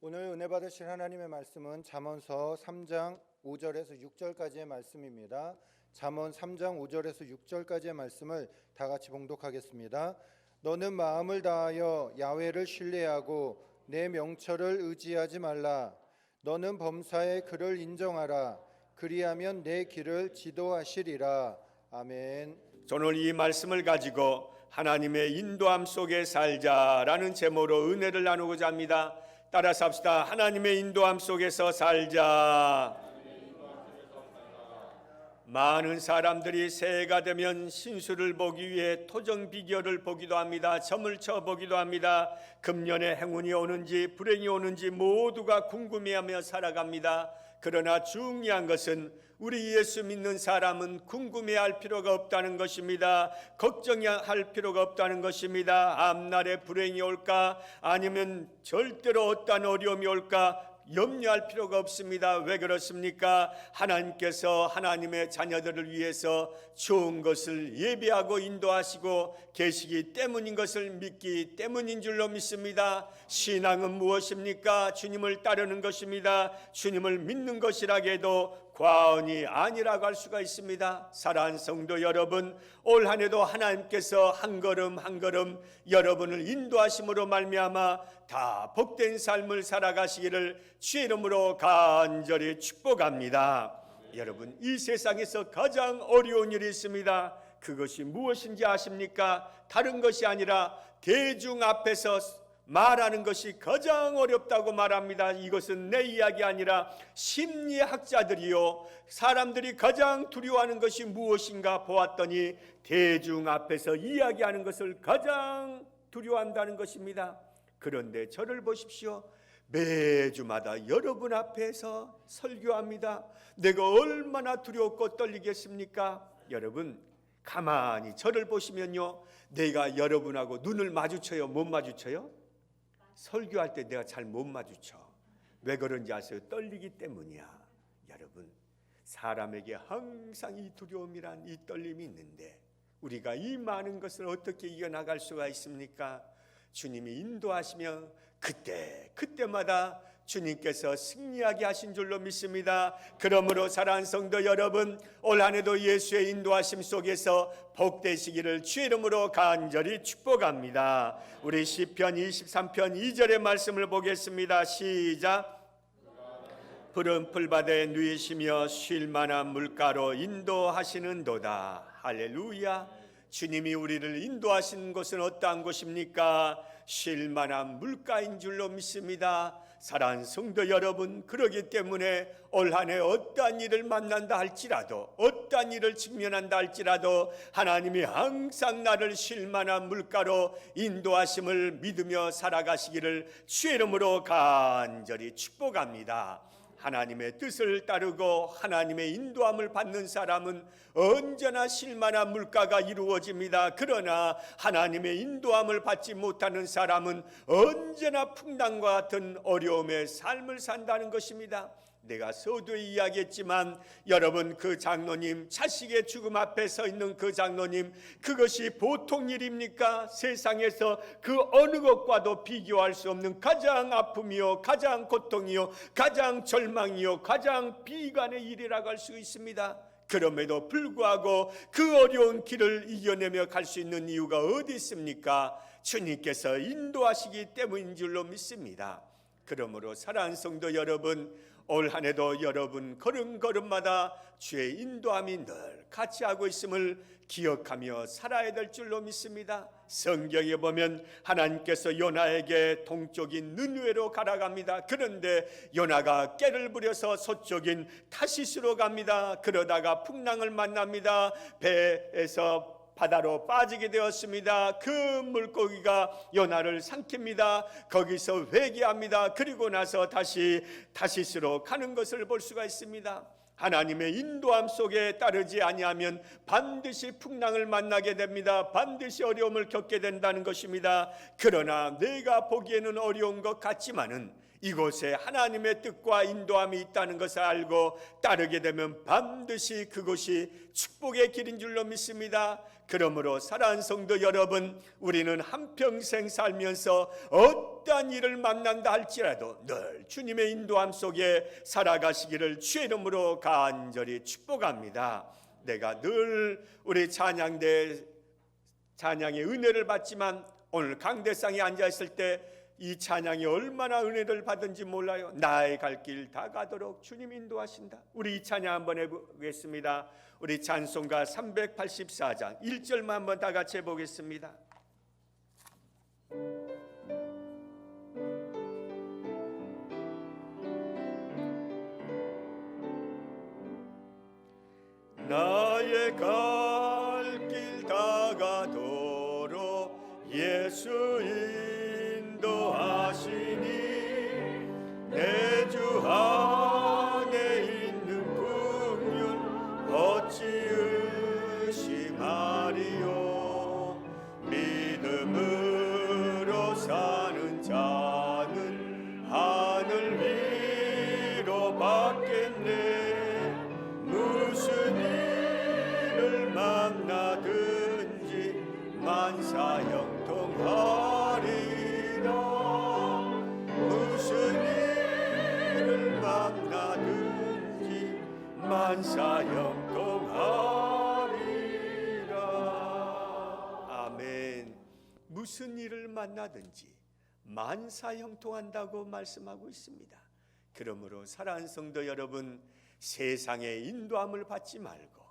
오늘 은혜 받으실 하나님의 말씀은 잠언서 3장 5절에서 6절까지의 말씀입니다. 잠언 3장 5절에서 6절까지의 말씀을 다 같이 봉독하겠습니다. 너는 마음을 다하여 야훼를 신뢰하고 내 명철을 의지하지 말라. 너는 범사의 그를 인정하라. 그리하면 내 길을 지도하시리라. 아멘. 오늘 이 말씀을 가지고 하나님의 인도함 속에 살자라는 제목으로 은혜를 나누고자 합니다. 따라서 합시다. 하나님의 인도함 속에서 살자. 많은 사람들이 새해가 되면 신수를 보기 위해 토정 비결을 보기도 합니다. 점을 쳐 보기도 합니다. 금년에 행운이 오는지 불행이 오는지 모두가 궁금해하며 살아갑니다. 그러나 중요한 것은 우리 예수 믿는 사람은 궁금해할 필요가 없다는 것입니다. 걱정할 필요가 없다는 것입니다. 앞날에 불행이 올까 아니면 절대로 어떤 어려움이 올까 염려할 필요가 없습니다. 왜 그렇습니까? 하나님께서 하나님의 자녀들을 위해서 좋은 것을 예비하고 인도하시고 계시기 때문인 것을 믿기 때문인 줄로 믿습니다. 신앙은 무엇입니까? 주님을 따르는 것입니다. 주님을 믿는 것이라고 해도 과언이 아니라고 할 수가 있습니다. 사랑하는 성도 여러분, 올 한 해도 하나님께서 한 걸음 한 걸음 여러분을 인도하심으로 말미암아 다 복된 삶을 살아가시기를 주의 이름으로 간절히 축복합니다. 여러분, 이 세상에서 가장 어려운 일이 있습니다. 그것이 무엇인지 아십니까? 다른 것이 아니라 대중 앞에서 말하는 것이 가장 어렵다고 말합니다. 이것은 내 이야기 아니라 심리학자들이요, 사람들이 가장 두려워하는 것이 무엇인가 보았더니 대중 앞에서 이야기하는 것을 가장 두려워한다는 것입니다. 그런데 저를 보십시오. 매주마다 여러분 앞에서 설교합니다. 내가 얼마나 두렵고 떨리겠습니까? 여러분, 가만히 저를 보시면요, 내가 여러분하고 눈을 마주쳐요? 못 마주쳐요? 설교할 때 내가 잘 못 마주쳐. 왜 그런지 아세요? 떨리기 때문이야. 여러분, 사람에게 항상 이 두려움이란 이 떨림이 있는데 우리가 이 많은 것을 어떻게 이겨나갈 수가 있습니까? 주님이 인도하시면 그때마다 주님께서 승리하게 하신 줄로 믿습니다. 그러므로 사랑하는 성도 여러분, 올 한 해도 예수의 인도하심 속에서 복되시기를 주의 이름으로 간절히 축복합니다. 우리 시편 23편 2절의 말씀을 보겠습니다. 시작. 푸른 풀밭에 누이시며 쉴 만한 물가로 인도하시는도다. 할렐루야. 주님이 우리를 인도하시는 곳은 어떠한 곳입니까? 쉴 만한 물가인 줄로 믿습니다. 사랑하는 성도 여러분, 그러기 때문에 올 한 해 어떠한 일을 만난다 할지라도, 어떠한 일을 직면한다 할지라도 하나님이 항상 나를 쉴 만한 물가로 인도하심을 믿으며 살아가시기를 주의 이름으로 간절히 축복합니다. 하나님의 뜻을 따르고 하나님의 인도함을 받는 사람은 언제나 쉴만한 물가가 이루어집니다. 그러나 하나님의 인도함을 받지 못하는 사람은 언제나 풍랑과 같은 어려움의 삶을 산다는 것입니다. 내가 서두에 이야기했지만 여러분, 그 장로님, 자식의 죽음 앞에 서 있는 그 장로님, 그것이 보통 일입니까? 세상에서 그 어느 것과도 비교할 수 없는 가장 아픔이요, 가장 고통이요, 가장 절망이요, 가장 비관의 일이라고 할 수 있습니다. 그럼에도 불구하고 그 어려운 길을 이겨내며 갈 수 있는 이유가 어디 있습니까? 주님께서 인도하시기 때문인 줄로 믿습니다. 그러므로 사랑하는 성도 여러분, 올 한 해도 여러분 걸음걸음마다 주의 인도함이 늘 같이 하고 있음을 기억하며 살아야 될 줄로 믿습니다. 성경에 보면 하나님께서 요나에게 동쪽인 느느웨로 가라갑니다. 그런데 요나가 깨를 부려서 서쪽인 타시스로 갑니다. 그러다가 풍랑을 만납니다. 배에서 바다로 빠지게 되었습니다. 그 물고기가 요나를 삼킵니다. 거기서 회개합니다. 그리고 나서 다시 타시스로 가는 것을 볼 수가 있습니다. 하나님의 인도함 속에 따르지 아니하면 반드시 풍랑을 만나게 됩니다. 반드시 어려움을 겪게 된다는 것입니다. 그러나 내가 보기에는 어려운 것 같지만은 이곳에 하나님의 뜻과 인도함이 있다는 것을 알고 따르게 되면 반드시 그곳이 축복의 길인 줄로 믿습니다. 그러므로 사랑하는 성도 여러분, 우리는 한평생 살면서 어떠한 일을 만난다 할지라도 늘 주님의 인도함 속에 살아가시기를 주의 이름으로 간절히 축복합니다. 내가 늘 우리 찬양의 은혜를 받지만 오늘 강대상에 앉아있을 때 이 찬양이 얼마나 은혜를 받은지 몰라요. 나의 갈 길 다 가도록 주님 인도하신다. 우리 이 찬양 한번 해보겠습니다. 우리 찬송가 384장 1절만 한번 다 같이 해보겠습니다. 나의 갈 길 다 가도록 예수 인도하시니 내 주 안에 있는 풍년 어찌 의심하리요. 믿음으로 사는 자는 하늘 위로 받겠네. 무슨 일을 만나든지 만사형통하리라. 무슨 일을 만나든지 만사형통하리라. 아멘. 무슨 일을 만나든지 만사형통한다고 말씀하고 있습니다. 그러므로 사랑하는 성도 여러분, 세상의 인도함을 받지 말고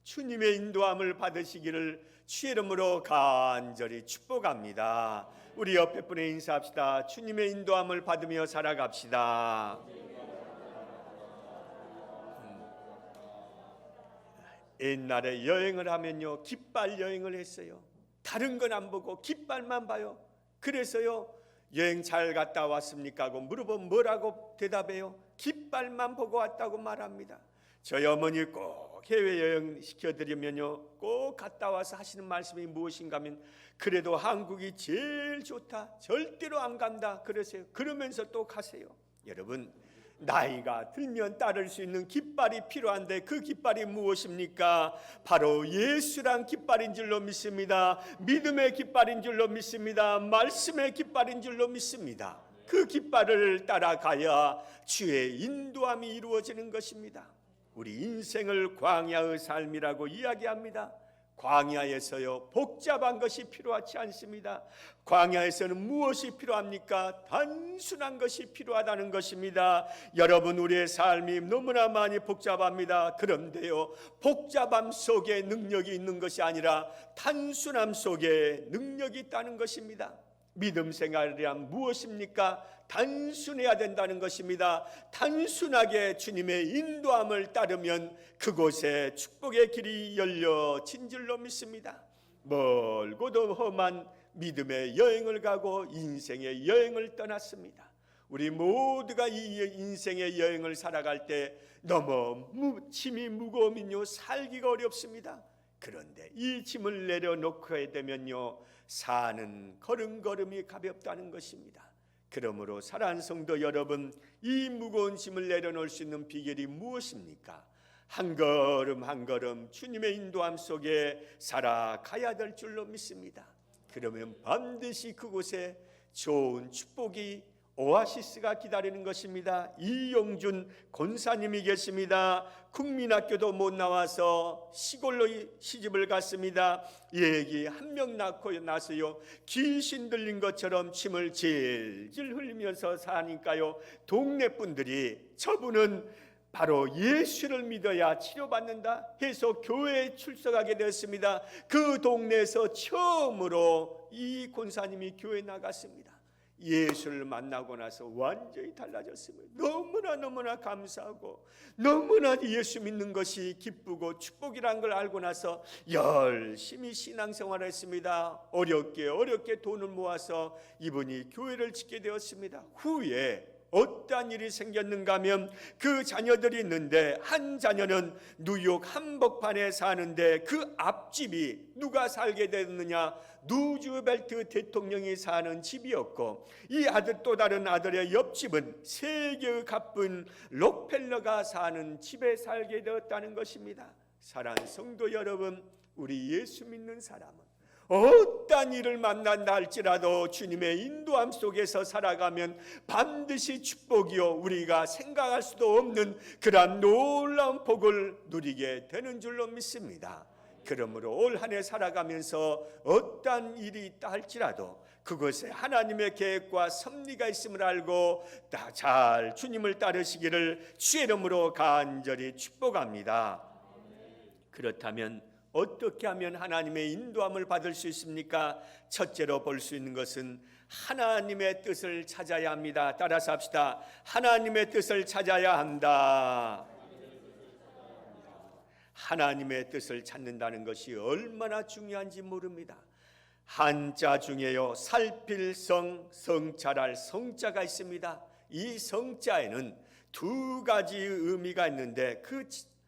주님의 인도함을 받으시기를 주의 이름으로 간절히 축복합니다. 우리 옆에 분에 인사합시다. 주님의 인도함을 받으며 살아갑시다. 옛날에 여행을 하면요, 깃발 여행을 했어요. 다른 건 안 보고 깃발만 봐요. 그래서요, 여행 잘 갔다 왔습니까 하고 물어보면 뭐라고 대답해요? 깃발만 보고 왔다고 말합니다. 저희 어머니 꼭 해외여행 시켜드리면요, 꼭 갔다 와서 하시는 말씀이 무엇인가 하면 그래도 한국이 제일 좋다, 절대로 안 간다 그러세요. 그러면서 또 가세요. 여러분, 나이가 들면 따를 수 있는 깃발이 필요한데 그 깃발이 무엇입니까? 바로 예수란 깃발인 줄로 믿습니다. 믿음의 깃발인 줄로 믿습니다. 말씀의 깃발인 줄로 믿습니다. 그 깃발을 따라가야 주의 인도함이 이루어지는 것입니다. 우리 인생을 광야의 삶이라고 이야기합니다. 광야에서요, 복잡한 것이 필요하지 않습니다. 광야에서는 무엇이 필요합니까? 단순한 것이 필요하다는 것입니다. 여러분, 우리의 삶이 너무나 많이 복잡합니다. 그런데요, 복잡함 속에 능력이 있는 것이 아니라 단순함 속에 능력이 있다는 것입니다. 믿음 생활이란 무엇입니까? 단순해야 된다는 것입니다. 단순하게 주님의 인도함을 따르면 그곳에 축복의 길이 열려진 줄로 믿습니다. 멀고도 험한 믿음의 여행을 가고 인생의 여행을 떠났습니다. 우리 모두가 이 인생의 여행을 살아갈 때 너무 짐이 무거우면요, 살기가 어렵습니다. 그런데 이 짐을 내려놓게 되면요, 사는 걸음걸음이 가볍다는 것입니다. 그러므로 사랑하는 성도 여러분, 이 무거운 짐을 내려놓을 수 있는 비결이 무엇입니까? 한 걸음 한 걸음 주님의 인도함 속에 살아가야 될 줄로 믿습니다. 그러면 반드시 그곳에 좋은 축복이, 오아시스가 기다리는 것입니다. 이용준 권사님이 계십니다. 국민학교도 못 나와서 시골로 시집을 갔습니다. 애기 한 명 낳고 나서요, 귀신 들린 것처럼 침을 질질 흘리면서 사니까요, 동네 분들이 저분은 바로 예수를 믿어야 치료받는다 해서 교회에 출석하게 되었습니다. 그 동네에서 처음으로 이 권사님이 교회에 나갔습니다. 예수를 만나고 나서 완전히 달라졌습니다. 너무나 감사하고 너무나 예수 믿는 것이 기쁘고 축복이란 걸 알고 나서 열심히 신앙생활을 했습니다. 어렵게 돈을 모아서 이분이 교회를 짓게 되었습니다. 후에 어떠한 일이 생겼는가 하면 그 자녀들이 있는데 한 자녀는 뉴욕 한복판에 사는데 그 앞집이 누가 살게 됐느냐, 루즈벨트 대통령이 사는 집이었고, 이 아들 또 다른 아들의 옆집은 세계의 가쁜 록펠러가 사는 집에 살게 되었다는 것입니다. 사랑하는 성도 여러분, 우리 예수 믿는 사람은 어떠한 일을 만난다 할지라도 주님의 인도함 속에서 살아가면 반드시 축복이요 우리가 생각할 수도 없는 그러한 놀라운 복을 누리게 되는 줄로 믿습니다. 그러므로 올 한 해 살아가면서 어떠한 일이 있다 할지라도 그것에 하나님의 계획과 섭리가 있음을 알고 잘 주님을 따르시기를 주의 이름으로 간절히 축복합니다. 그렇다면 어떻게 하면 하나님의 인도함을 받을 수 있습니까? 첫째로 볼 수 있는 것은 하나님의 뜻을 찾아야 합니다. 따라서 합시다. 하나님의 뜻을 찾아야 한다. 하나님의 뜻을 찾는다는 것이 얼마나 중요한지 모릅니다. 한자 중에요 살필 성, 성찰할 성자가 있습니다. 이 성자에는 두 가지 의미가 있는데 그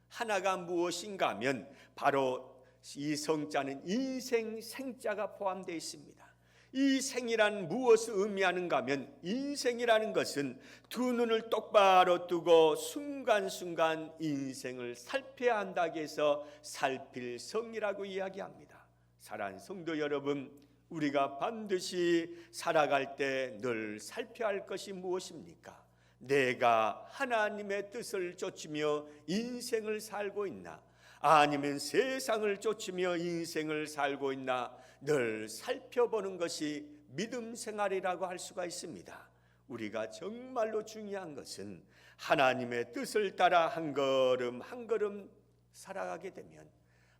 하나가 무엇인가 하면 바로 이 성자는 인생 생자가 포함되어 있습니다. 이 생이란 무엇을 의미하는가 하면 인생이라는 것은 두 눈을 똑바로 뜨고 순간순간 인생을 살펴야 한다고 해서 살필 성이라고 이야기합니다. 사랑하는 성도 여러분, 우리가 반드시 살아갈 때 늘 살펴야 할 것이 무엇입니까? 내가 하나님의 뜻을 쫓으며 인생을 살고 있나? 아니면 세상을 쫓으며 인생을 살고 있나? 늘 살펴보는 것이 믿음 생활이라고 할 수가 있습니다. 우리가 정말로 중요한 것은 하나님의 뜻을 따라 한 걸음 한 걸음 살아가게 되면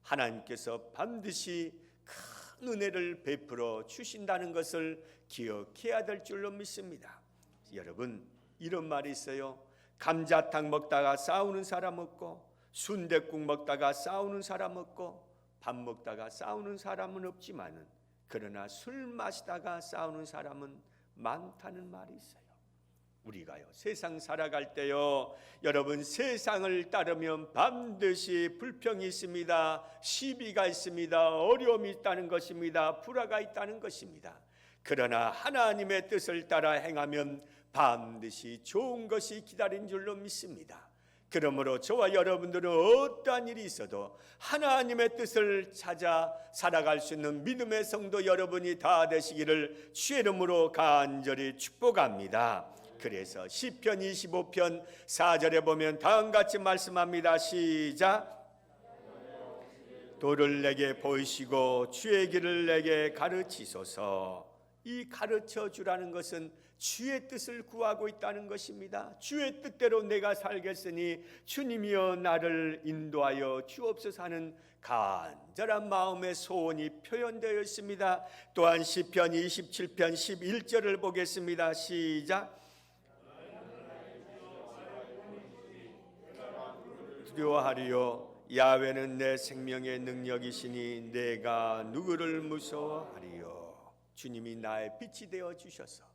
하나님께서 반드시 큰 은혜를 베풀어 주신다는 것을 기억해야 될 줄로 믿습니다. 여러분, 이런 말이 있어요. 감자탕 먹다가 싸우는 사람 없고 순댓국 먹다가 싸우는 사람 없고 밥 먹다가 싸우는 사람은 없지만은 그러나 술 마시다가 싸우는 사람은 많다는 말이 있어요. 우리가요 세상 살아갈 때요 여러분 세상을 따르면 반드시 불평이 있습니다. 시비가 있습니다. 어려움이 있다는 것입니다. 불화가 있다는 것입니다. 그러나 하나님의 뜻을 따라 행하면 반드시 좋은 것이 기다린 줄로 믿습니다. 그러므로 저와 여러분들은 어떠한 일이 있어도 하나님의 뜻을 찾아 살아갈 수 있는 믿음의 성도 여러분이 다 되시기를 주의 이름으로 간절히 축복합니다. 그래서 시편 25편 4절에 보면 다음같이 말씀합니다. 시작. 도를 내게 보이시고 주의 길을 내게 가르치소서. 이 가르쳐 주라는 것은 주의 뜻을 구하고 있다는 것입니다. 주의 뜻대로 내가 살겠으니 주님이여 나를 인도하여 주옵소서 하는 간절한 마음의 소원이 표현되어 있습니다. 또한 시편 27편 11절을 보겠습니다. 시작. 두려워하리요 야훼는 내 생명의 능력이시니 내가 누구를 무서워하리요. 주님이 나의 빛이 되어 주셔서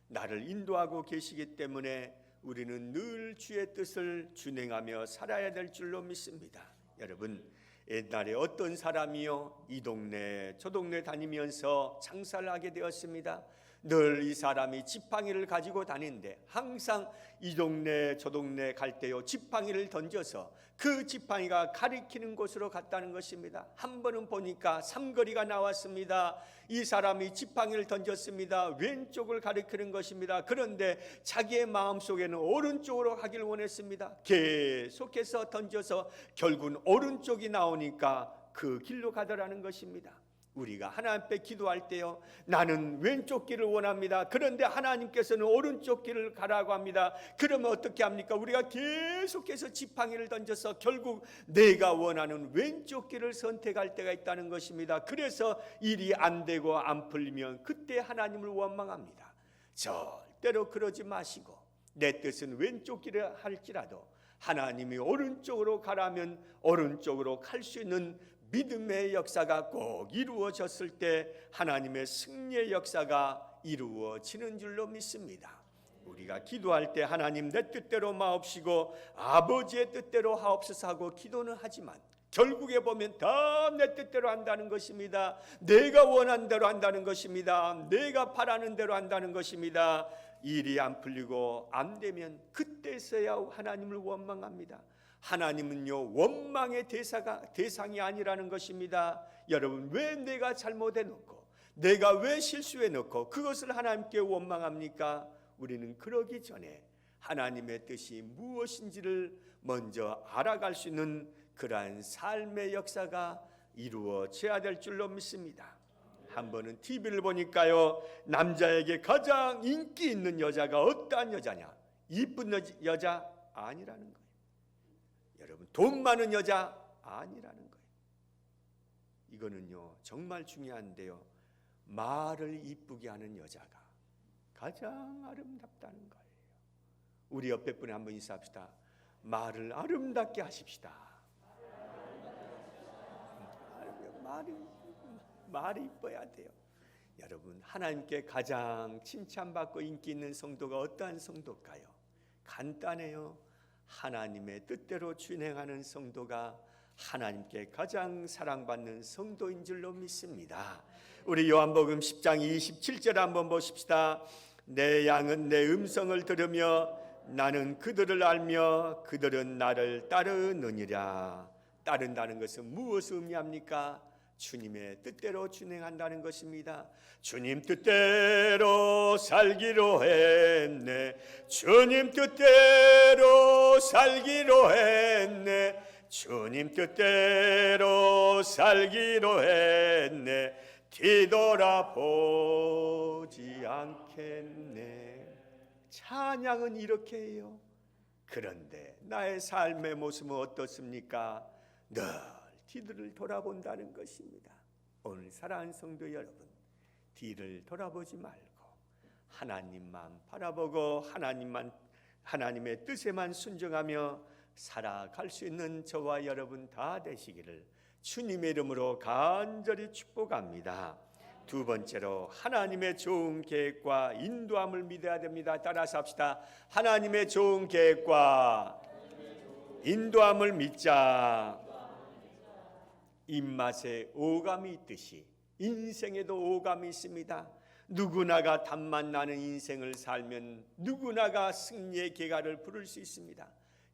나를 인도하고 계시기 때문에 우리는 늘 주의 뜻을 준행하며 살아야 될 줄로 믿습니다. 여러분, 옛날에 어떤 사람이요 이 동네 저 동네 다니면서 장사를 하게 되었습니다. 늘 이 사람이 지팡이를 가지고 다니는데 항상 이 동네 저 동네 갈 때요 지팡이를 던져서 그 지팡이가 가리키는 곳으로 갔다는 것입니다. 한 번은 보니까 삼거리가 나왔습니다. 이 사람이 지팡이를 던졌습니다. 왼쪽을 가리키는 것입니다. 그런데 자기의 마음속에는 오른쪽으로 가길 원했습니다. 계속해서 던져서 결국은 오른쪽이 나오니까 그 길로 가더라는 것입니다. 우리가 하나님 앞에 기도할 때요 나는 왼쪽 길을 원합니다. 그런데 하나님께서는 오른쪽 길을 가라고 합니다. 그러면 어떻게 합니까? 우리가 계속해서 지팡이를 던져서 결국 내가 원하는 왼쪽 길을 선택할 때가 있다는 것입니다. 그래서 일이 안 되고 안 풀리면 그때 하나님을 원망합니다. 절대로 그러지 마시고 내 뜻은 왼쪽 길을 할지라도 하나님이 오른쪽으로 가라면 오른쪽으로 갈 수 있는 믿음의 역사가 꼭 이루어졌을 때 하나님의 승리의 역사가 이루어지는 줄로 믿습니다. 우리가 기도할 때 하나님 내 뜻대로 마옵시고 아버지의 뜻대로 하옵소서 하고 기도는 하지만 결국에 보면 다 내 뜻대로 한다는 것입니다. 내가 원하는 대로 한다는 것입니다. 내가 바라는 대로 한다는 것입니다. 일이 안 풀리고 안 되면 그때서야 하나님을 원망합니다. 하나님은요 원망의 대상이 아니라는 것입니다. 여러분, 왜 내가 잘못해 놓고 내가 왜 실수해 놓고 그것을 하나님께 원망합니까? 우리는 그러기 전에 하나님의 뜻이 무엇인지를 먼저 알아갈 수 있는 그러한 삶의 역사가 이루어져야 될 줄로 믿습니다. 한 번은 TV를 보니까요, 남자에게 가장 인기 있는 여자가 어떠한 여자냐? 이쁜 여자 아니라는 거예요. 여러분, 돈 많은 여자 아니라는 거예요. 이거는요 정말 중요한데요, 말을 이쁘게 하는 여자가 가장 아름답다는 거예요. 우리 옆에 분에 한번 인사합시다. 말을 아름답게 하십시다. 말이 이뻐야 돼요. 여러분, 하나님께 가장 칭찬받고 인기 있는 성도가 어떠한 성도일까요? 간단해요. 하나님의 뜻대로 진행하는 성도가 하나님께 가장 사랑받는 성도인 줄로 믿습니다. 우리 요한복음 10장 27절 한번 보십시다. 내 양은 내 음성을 들으며 나는 그들을 알며 그들은 나를 따르느니라. 따른다는 것은 무엇을 의미합니까? 주님의 뜻대로 진행한다는 것입니다. 주님 뜻대로 살기로 했네. 주님 뜻대로 살기로 했네. 주님 뜻대로 살기로 했네. 뒤돌아보지 않겠네. 찬양은 이렇게 해요. 그런데 나의 삶의 모습은 어떻습니까? 늘 뒤를 돌아본다는 것입니다. 오늘 사랑하는 성도 여러분, 뒤를 돌아보지 말고 하나님만 바라보고 하나님의 뜻에만 순종하며 살아갈 수 있는 저와 여러분 다 되시기를 주님의 이름으로 간절히 축복합니다. 두 번째로, 하나님의 좋은 계획과 인도함을 믿어야 됩니다. 따라서 합시다. 하나님의 좋은 계획과 인도함을 믿자. 입맛에 오감이 있듯이 인생에도 오감이 있습니다. 누구나가 탐만 나는 인생을 살면 누구나가 승리의 계가를 부를 수 있습니다.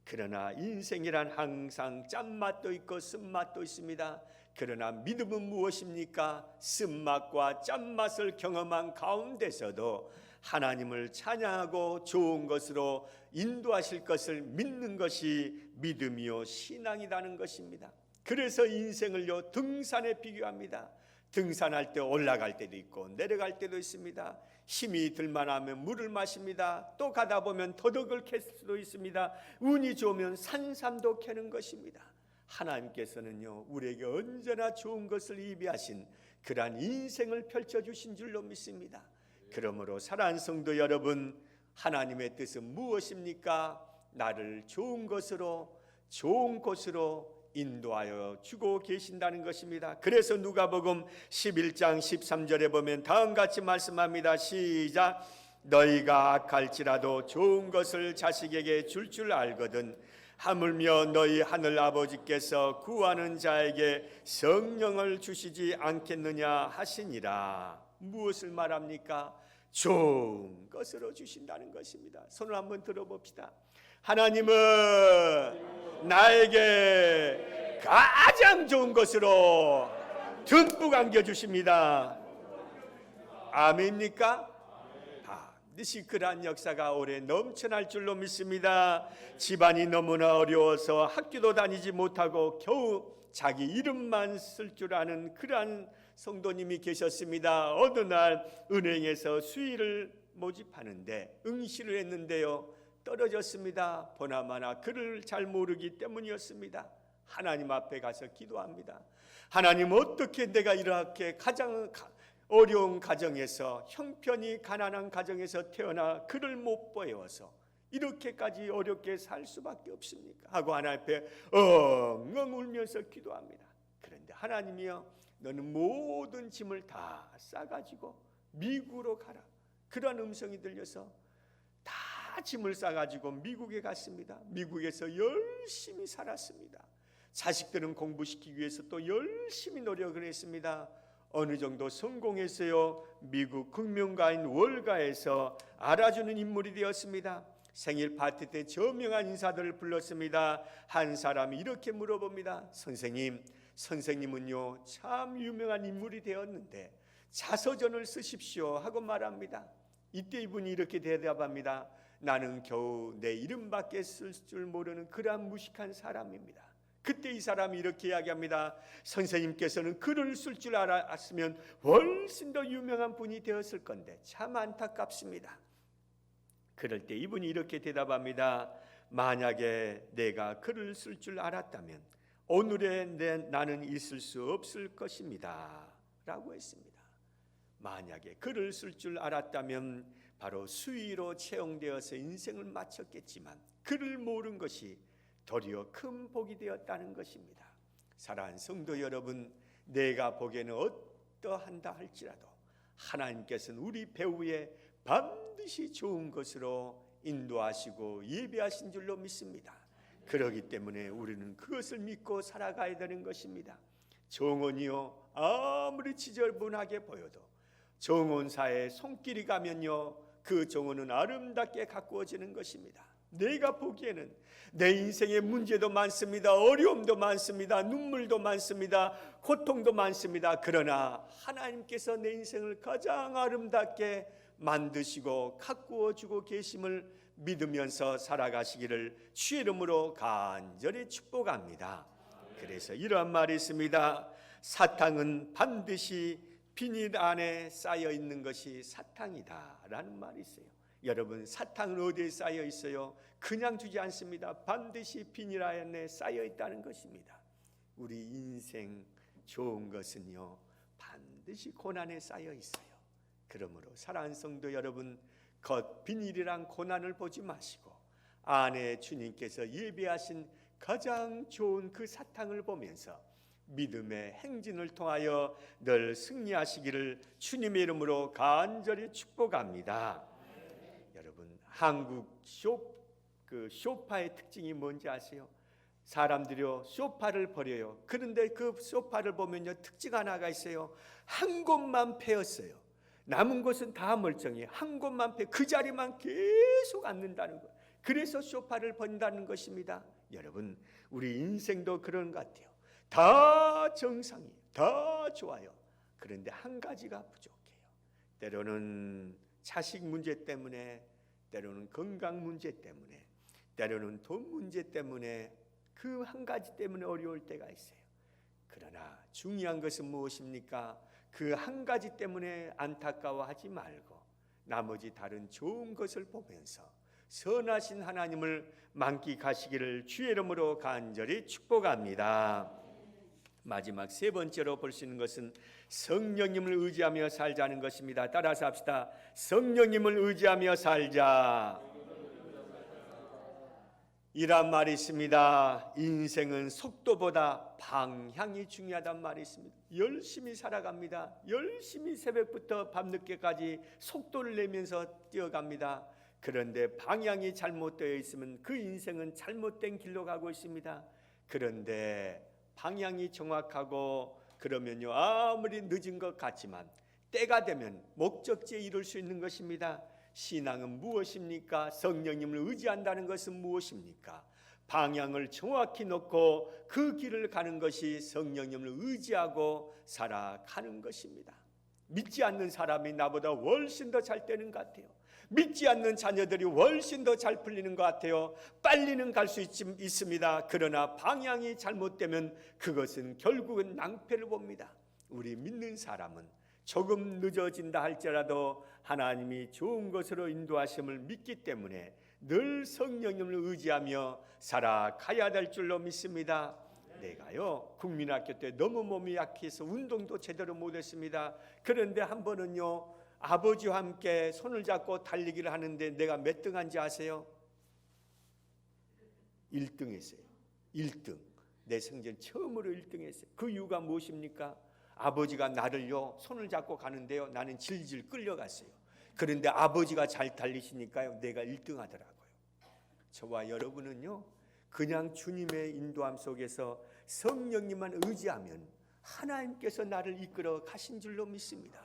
그러나 인생이란 항상 짠맛도 있고 쓴맛도 있습니다. 그러나 믿음은 무엇입니까? 쓴맛과 짠맛을 경험한 가운데서도 하나님을 찬양하고 좋은 것으로 인도하실 것을 믿는 것이 믿음이요 신앙이라는 것입니다. 그래서 인생을요 등산에 비교합니다. 등산할 때 올라갈 때도 있고 내려갈 때도 있습니다. 힘이 들만하면 물을 마십니다. 또 가다 보면 더덕을 캘 수도 있습니다. 운이 좋으면 산삼도 캐는 것입니다. 하나님께서는요 우리에게 언제나 좋은 것을 예비하신 그러한 인생을 펼쳐주신 줄로 믿습니다. 그러므로 사랑하는 성도 여러분, 하나님의 뜻은 무엇입니까? 나를 좋은 것으로 좋은 곳으로 인도하여 주고 계신다는 것입니다. 그래서 누가복음 11장 13절에 보면 다음같이 말씀합니다. 시작. 너희가 악할지라도 좋은 것을 자식에게 줄 알거든 하물며 너희 하늘 아버지께서 구하는 자에게 성령을 주시지 않겠느냐 하시니라. 무엇을 말합니까? 좋은 것으로 주신다는 것입니다. 손을 한번 들어봅시다. 하나님은 나에게 가장 좋은 것으로 듬뿍 안겨주십니다. 아멘입니까? 반드시 그러한 역사가 올해 넘쳐날 줄로 믿습니다. 집안이 너무나 어려워서 학교도 다니지 못하고 겨우 자기 이름만 쓸 줄 아는 그러한 성도님이 계셨습니다. 어느 날 은행에서 수의를 모집하는데 응시를 했는데요 떨어졌습니다. 보나마나 글을 잘 모르기 때문이었습니다. 하나님 앞에 가서 기도합니다. 하나님, 어떻게 내가 이렇게 가장 어려운 가정에서, 형편이 가난한 가정에서 태어나 글을 못 배워서 이렇게까지 어렵게 살 수밖에 없습니까? 하고 하나님 앞에 엉엉 울면서 기도합니다. 그런데 하나님이여, 너는 모든 짐을 다 싸가지고 미국으로 가라. 그런 음성이 들려서 다 짐을 싸가지고 미국에 갔습니다. 미국에서 열심히 살았습니다. 자식들은 공부시키기 위해서 또 열심히 노력을 했습니다. 어느 정도 성공했어요. 미국 금융가인 월가에서 알아주는 인물이 되었습니다. 생일 파티 때 저명한 인사들을 불렀습니다. 한 사람이 이렇게 물어봅니다. 선생님은요 참 유명한 인물이 되었는데 자서전을 쓰십시오 하고 말합니다. 이때 이분이 이렇게 대답합니다. 나는 겨우 내 이름밖에 쓸 줄 모르는 그러한 무식한 사람입니다. 그때 이 사람이 이렇게 이야기합니다. 선생님께서는 글을 쓸 줄 알았으면 훨씬 더 유명한 분이 되었을 건데 참 안타깝습니다. 그럴 때 이분이 이렇게 대답합니다. 만약에 내가 글을 쓸 줄 알았다면 오늘의 나는 있을 수 없을 것입니다 라고 했습니다. 만약에 글을 쓸 줄 알았다면 바로 수의로 채용되어서 인생을 마쳤겠지만 글을 모른 것이 도리어 큰 복이 되었다는 것입니다. 사랑하는 성도 여러분, 내가 보기에는 어떠한다 할지라도 하나님께서는 우리 배후에 반드시 좋은 것으로 인도하시고 예비하신 줄로 믿습니다. 그렇기 때문에 우리는 그것을 믿고 살아가야 되는 것입니다. 정원이요 아무리 지저분하게 보여도 정원사의 손길이 가면요 그 정원은 아름답게 가꾸어지는 것입니다. 내가 보기에는 내 인생에 문제도 많습니다. 어려움도 많습니다. 눈물도 많습니다. 고통도 많습니다. 그러나 하나님께서 내 인생을 가장 아름답게 만드시고 가꾸어주고 계심을 믿으면서 살아가시기를 주의 이름으로 간절히 축복합니다. 그래서 이러한 말이 있습니다. 사탕은 반드시 비닐 안에 쌓여 있는 것이 사탕이다 라는 말이 있어요. 여러분, 사탕은 어디에 쌓여 있어요? 그냥 주지 않습니다. 반드시 비닐 안에 쌓여 있다는 것입니다. 우리 인생 좋은 것은요 반드시 고난에 쌓여 있어요. 그러므로 사랑하는 성도 여러분, 겉 비닐이란 고난을 보지 마시고 안에 주님께서 예비하신 가장 좋은 그 사탕을 보면서 믿음의 행진을 통하여 늘 승리하시기를 주님의 이름으로 간절히 축복합니다. 여러분, 한국 쇼파의 특징이 뭔지 아세요? 사람들이요 쇼파를 버려요. 그런데 그 쇼파를 보면요 특징 하나가 있어요. 한 곳만 패였어요. 남은 곳은 다 멀쩡해요. 한 곳만 패, 그 자리만 계속 앉는다는 거예요. 그래서 쇼파를 번다는 것입니다. 여러분, 우리 인생도 그런 것 같아요. 다 정상이에요. 다 좋아요. 그런데 한 가지가 부족해요. 때로는 자식 문제 때문에, 때로는 건강 문제 때문에, 때로는 돈 문제 때문에, 그 한 가지 때문에 어려울 때가 있어요. 그러나 중요한 것은 무엇입니까? 그 한 가지 때문에 안타까워하지 말고 나머지 다른 좋은 것을 보면서 선하신 하나님을 만끽하시기를 주의 이름으로 간절히 축복합니다. 마지막 세 번째로 볼 수 있는 것은 성령님을 의지하며 살자는 것입니다. 따라서 합시다. 성령님을 의지하며 살자. 이란 말이 있습니다. 인생은 속도보다 방향이 중요하단 말이 있습니다. 열심히 살아갑니다. 열심히 새벽부터 밤늦게까지 속도를 내면서 뛰어갑니다. 그런데 방향이 잘못되어 있으면 그 인생은 잘못된 길로 가고 있습니다. 그런데 방향이 정확하고 그러면요 아무리 늦은 것 같지만 때가 되면 목적지에 이룰 수 있는 것입니다. 신앙은 무엇입니까? 성령님을 의지한다는 것은 무엇입니까? 방향을 정확히 놓고 그 길을 가는 것이 성령님을 의지하고 살아가는 것입니다. 믿지 않는 사람이 나보다 훨씬 더 잘 되는 것 같아요. 믿지 않는 자녀들이 훨씬 더 잘 풀리는 것 같아요. 빨리는 갈 수 있습니다. 그러나 방향이 잘못되면 그것은 결국은 낭패를 봅니다. 우리 믿는 사람은 조금 늦어진다 할지라도 하나님이 좋은 것으로 인도하심을 믿기 때문에 늘 성령님을 의지하며 살아가야 될 줄로 믿습니다. 내가요 국민학교 때 너무 몸이 약해서 운동도 제대로 못했습니다. 그런데 한 번은요 아버지와 함께 손을 잡고 달리기를 하는데 내가 몇 등 한지 아세요? 1등 했어요. 1등. 내 생전 처음으로 1등 했어요. 그 이유가 무엇입니까? 아버지가 나를요 손을 잡고 가는데요 나는 질질 끌려갔어요. 그런데 아버지가 잘 달리시니까요 내가 1등 하더라고요. 저와 여러분은요 그냥 주님의 인도함 속에서 성령님만 의지하면 하나님께서 나를 이끌어 가신 줄로 믿습니다.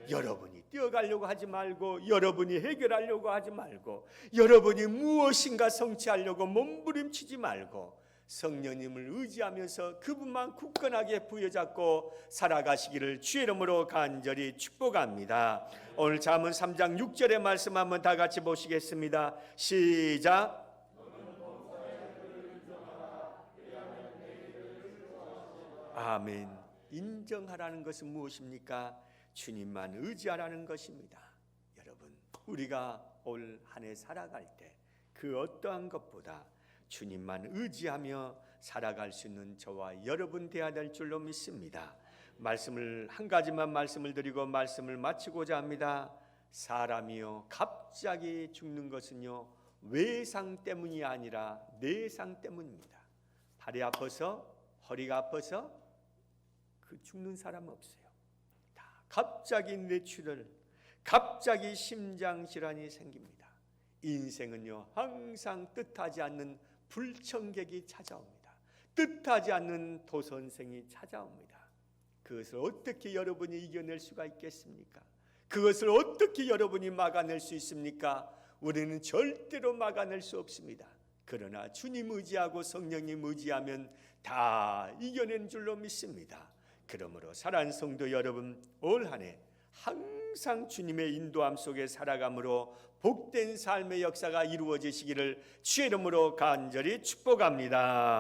여러분이 뛰어가려고 하지 말고, 여러분이 해결하려고 하지 말고, 여러분이 무엇인가 성취하려고 몸부림치지 말고 성령님을 의지하면서 그분만 굳건하게 부여잡고 살아가시기를 주의 이름으로 간절히 축복합니다. 오늘 잠언 3장 6절의 말씀 한번 다 같이 보시겠습니다. 시작. 아멘. 인정하라는 것은 무엇입니까? 주님만 의지하라는 것입니다. 여러분, 우리가 올 한 해 살아갈 때 그 어떠한 것보다 주님만 의지하며 살아갈 수 있는 저와 여러분 되어야 될 줄로 믿습니다. 말씀을 한 가지만 말씀을 드리고 말씀을 마치고자 합니다. 사람이요 갑자기 죽는 것은요 외상 때문이 아니라 내상 때문입니다. 발이 아파서, 허리가 아파서 그 죽는 사람 없어요. 다 갑자기 뇌출혈, 갑자기 심장 질환이 생깁니다. 인생은요 항상 뜻하지 않는 불청객이 찾아옵니다. 뜻하지 않는 도선생이 찾아옵니다. 그것을 어떻게 여러분이 이겨낼 수가 있겠습니까? 그것을 어떻게 여러분이 막아낼 수 있습니까? 우리는 절대로 막아낼 수 없습니다. 그러나 주님 의지하고 성령님 의지하면 다 이겨낸 줄로 믿습니다. 그러므로 사랑하는 성도 여러분, 올 한 해 항상 주님의 인도함 속에 살아감으로 복된 삶의 역사가 이루어지시기를 주의 이름으로 간절히 축복합니다.